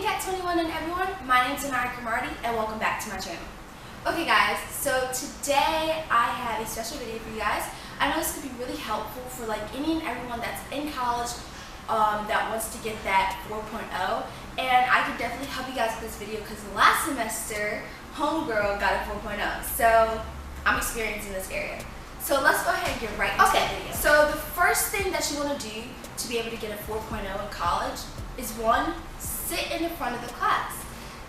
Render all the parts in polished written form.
Cat21 and everyone, my name is Anaya and welcome back to my channel. Okay guys, so today I have a special video for you guys. I know this could be really helpful for like any and everyone that's in college that wants to get that 4.0, and I can definitely help you guys with this video because last semester homegirl got a 4.0, so I'm experienced in this area. So let's go ahead and get right into the video. So the first thing that you want to do to be able to get a 4.0 in college is one, sit in the front of the class.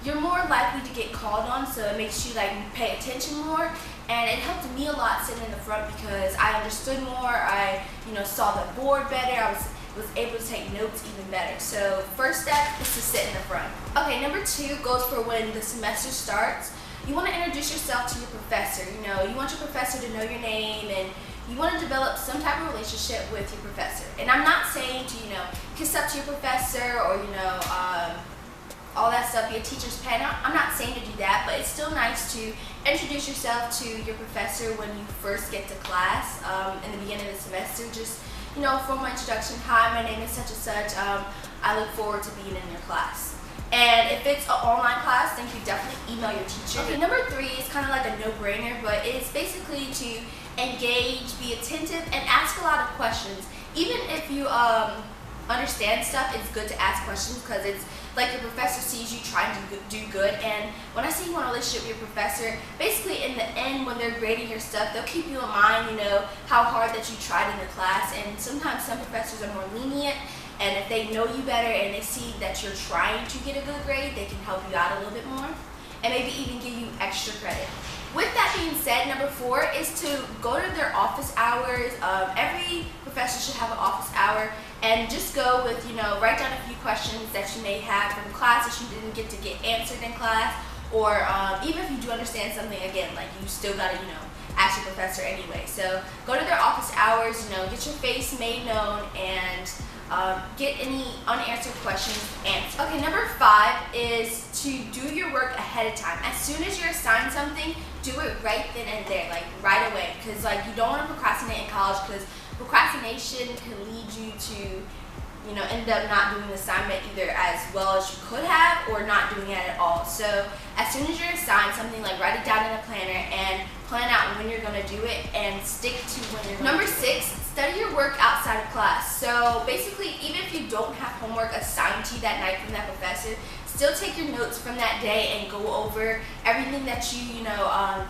You're more likely to get called on, so it makes you like pay attention more, and it helped me a lot sitting in the front because I understood more, I saw the board better, I was able to take notes even better. So first step is to sit in the front. Okay, number 2 goes for when the semester starts. You want to introduce yourself to your professor. You want your professor to know your name, and you want to develop some type of relationship with your professor. And I'm not saying to, kiss up to your professor or, all that stuff, be a teacher's pet. I'm not saying to do that, but it's still nice to introduce yourself to your professor when you first get to class in the beginning of the semester. Just, formal introduction. Hi, my name is such and such. I look forward to being in your class. And if it's an online class, then you definitely email your teacher. Okay, number 3 is kind of like a no-brainer, but it's basically to engage, be attentive, and ask a lot of questions. Even if you understand stuff, it's good to ask questions because it's like your professor sees you trying to do good. And when I say you want a relationship with your professor, basically in the end when they're grading your stuff, they'll keep you in mind, how hard that you tried in the class. And sometimes some professors are more lenient, and if they know you better and they see that you're trying to get a good grade, they can help you out a little bit more and maybe even give you extra credit. With that being said, number 4 is to go to their office hours. Every professor should have an office hour, and just go with, write down a few questions that you may have from class that you didn't get to get answered in class, or even if you do understand something, again, like you still gotta, ask your professor anyway. So go to their office hours, get your face made known, and get any unanswered questions answered. Okay, number 5 is to do your work ahead of time. As soon as you're assigned something, do it right then and there, like right away, because like you don't want to procrastinate in college, because procrastination can lead you to end up not doing the assignment either as well as you could have, or not doing it at all. So as soon as you're assigned something, like write it down in a planner and plan out when you're going to do it and stick to when you're going to do it. Number 6, study your work outside of class. So basically, even if you don't have homework assigned to you that night from that professor, still take your notes from that day and go over everything that you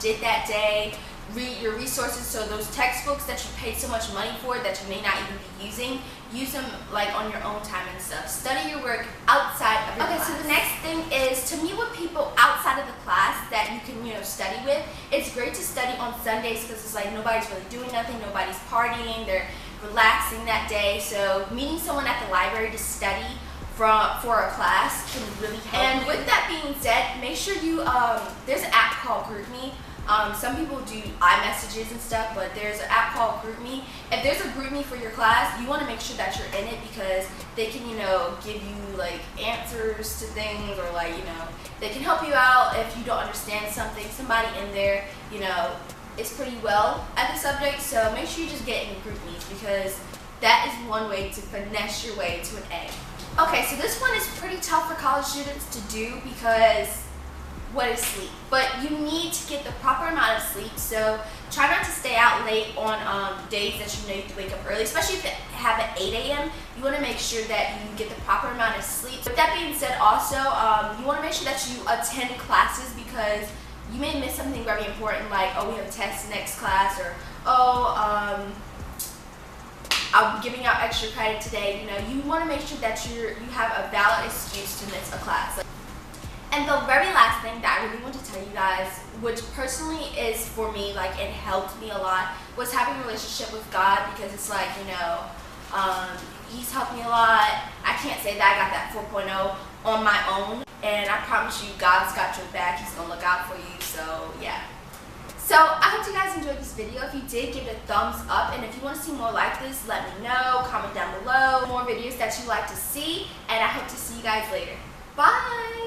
did that day. Read your resources, so those textbooks that you paid so much money for that you may not even be using, use them like on your own time and stuff. Study your work outside of your class. So the next thing is to meet with people outside of the class that you can study with. It's great to study on Sundays because it's like nobody's really doing nothing, nobody's partying, they're relaxing that day. So meeting someone at the library to study for a class can really help. And with that being said, make sure you there's an app called GroupMe. Some people do Imessages and stuff, but there's an app called GroupMe. If there's a GroupMe for your class, you want to make sure that you're in it because they can, give you like answers to things, or like, they can help you out if you don't understand something. Somebody in there, is pretty well at the subject, so make sure you just get in GroupMes because that is one way to finesse your way to an A. Okay, so this one is pretty tough for college students to do because what is sleep? But you need to get the proper amount of sleep, so try not to stay out late on days that you have to wake up early, especially if you have at 8 a.m. You want to make sure that you get the proper amount of sleep. With that being said, also, you want to make sure that you attend classes because you may miss something very important, like, oh, we have a test next class, or, oh, I'm giving out extra credit today. You want to make sure that you have a valid excuse to miss a class. And the very last thing that I really want to tell you guys, which personally is for me, like it helped me a lot, was having a relationship with God, because it's like, He's helped me a lot. I can't say that I got that 4.0 on my own, and I promise you God's got your back. He's going to look out for you, so yeah. So I hope you guys enjoyed this video. If you did, give it a thumbs up, and if you want to see more like this, let me know. Comment down below more videos that you like to see, and I hope to see you guys later. Bye!